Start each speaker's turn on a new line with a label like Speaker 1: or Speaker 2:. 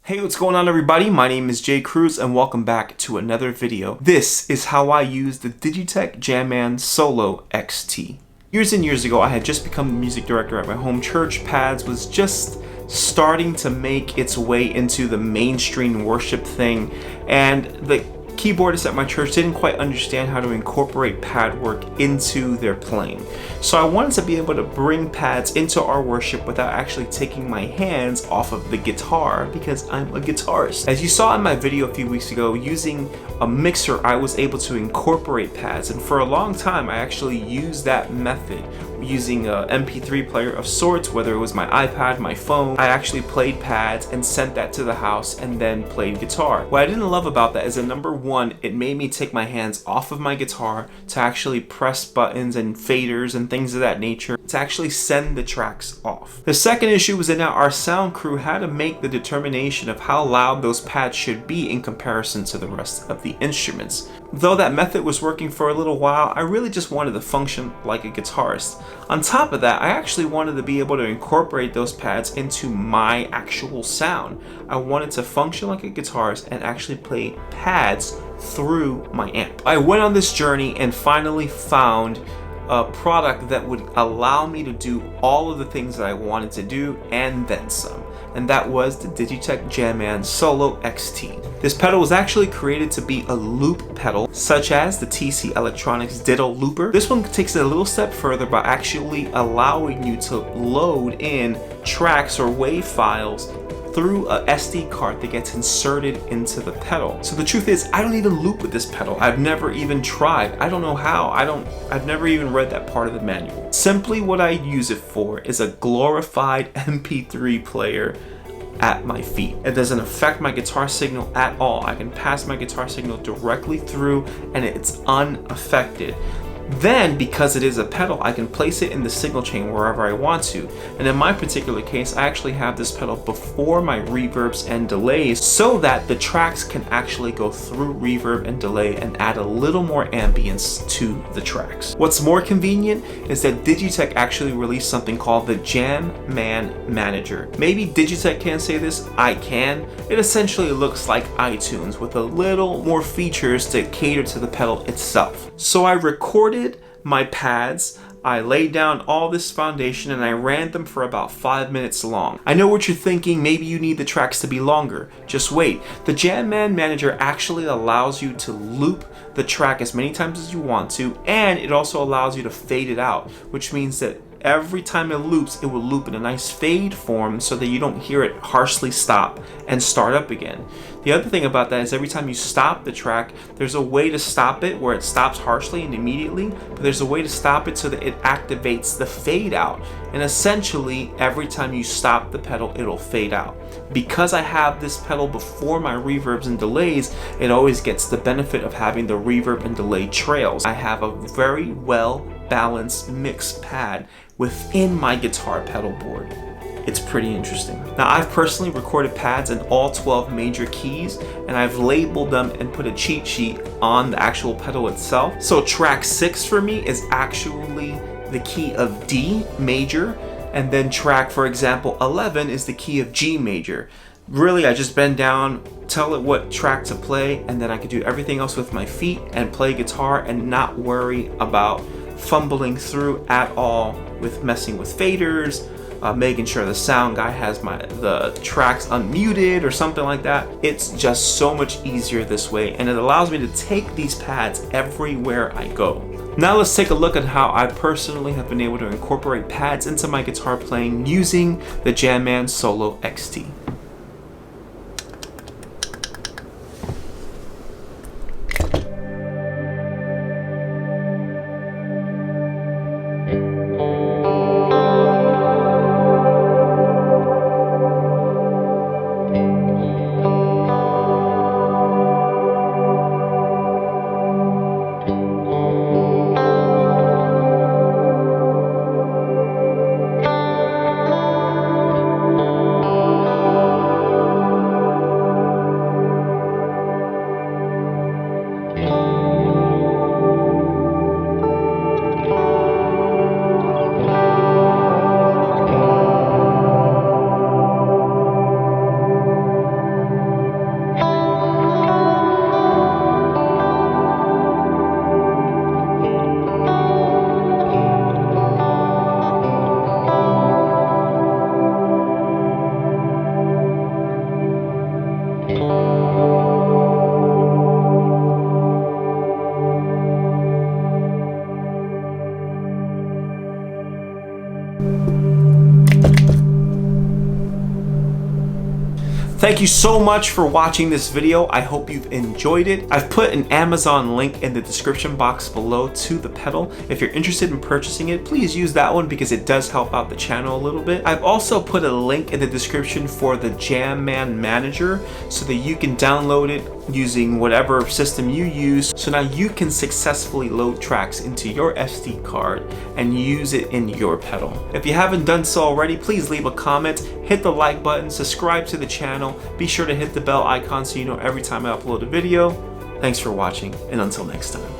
Speaker 1: Hey, what's going on everybody? My name is Cruz and welcome back to another video. This is how I use the Digitech Jamman Solo XT. Years and years ago, I had just become the music director at my home church. Pads was just starting to make its way into the mainstream worship thing, and the keyboardists at my church didn't quite understand how to incorporate pad work into their playing. So I wanted to be able to bring pads into our worship without actually taking my hands off of the guitar, because I'm a guitarist. As you saw in my video a few weeks ago, using a mixer, I was able to incorporate pads, and for a long time I actually used that method using a MP3 player of sorts, whether it was my iPad, my phone. I actually played pads and sent that to the house and then played guitar. What I didn't love about that is that number one, it made me take my hands off of my guitar to actually press buttons and faders and things of that nature to actually send the tracks off. The second issue was that now our sound crew had to make the determination of how loud those pads should be in comparison to the rest of the instruments. Though that method was working for a little while, I really just wanted to function like a guitarist. On top of that, I actually wanted to be able to incorporate those pads into my actual sound. I wanted to function like a guitarist and actually play pads through my amp. I went on this journey and finally found a product that would allow me to do all of the things that I wanted to do and then some. And that was the Digitech Jamman Solo XT. This pedal was actually created to be a loop pedal, such as the TC Electronics Ditto Looper. This one takes it a little step further by actually allowing you to load in tracks or WAV files through a SD card that gets inserted into the pedal. So the truth is, I don't even loop with this pedal. I've never even tried. I don't know how. I've never even read that part of the manual. Simply what I use it for is a glorified MP3 player at my feet. It doesn't affect my guitar signal at all. I can pass my guitar signal directly through and it's unaffected. Then, because it is a pedal, I can place it in the signal chain wherever I want to. And in my particular case, I actually have this pedal before my reverbs and delays so that the tracks can actually go through reverb and delay and add a little more ambience to the tracks. What's more convenient is that Digitech actually released something called the Jamman Manager. Maybe Digitech can't say this, I can. It essentially looks like iTunes with a little more features to cater to the pedal itself. So I recorded my pads, I laid down all this foundation, and I ran them for about 5 minutes long. I know what you're thinking, maybe you need the tracks to be longer. Just wait. The Jamman Manager actually allows you to loop the track as many times as you want to, and it also allows you to fade it out, which means that every time it loops, it will loop in a nice fade form so that you don't hear it harshly stop and start up again. The other thing about that is every time you stop the track, there's a way to stop it where it stops harshly and immediately, but there's a way to stop it so that it activates the fade out. And essentially, every time you stop the pedal, it'll fade out. Because I have this pedal before my reverbs and delays, it always gets the benefit of having the reverb and delay trails. I have a very well balanced mix pad within my guitar pedal board. It's pretty interesting. Now, I've personally recorded pads in all 12 major keys, and I've labeled them and put a cheat sheet on the actual pedal itself. So track 6 for me is actually the key of D major, and then track, for example, 11 is the key of G major. Really, I just bend down, tell it what track to play, and then I can do everything else with my feet and play guitar and not worry about fumbling through at all with messing with faders, making sure the sound guy has the tracks unmuted or something like that. It's just so much easier this way, and it allows me to take these pads everywhere I go. Now let's take a look at how I personally have been able to incorporate pads into my guitar playing using the Jamman Solo XT. Thank you so much for watching this video. I hope you've enjoyed it. I've put an Amazon link in the description box below to the pedal. If you're interested in purchasing it, please use that one because it does help out the channel a little bit. I've also put a link in the description for the Jamman Manager so that you can download it using whatever system you use, so now you can successfully load tracks into your SD card and use it in your pedal. If you haven't done so already, please leave a comment, hit the like button, subscribe to the channel, be sure to hit the bell icon so you know every time I upload a video. Thanks for watching, and until next time.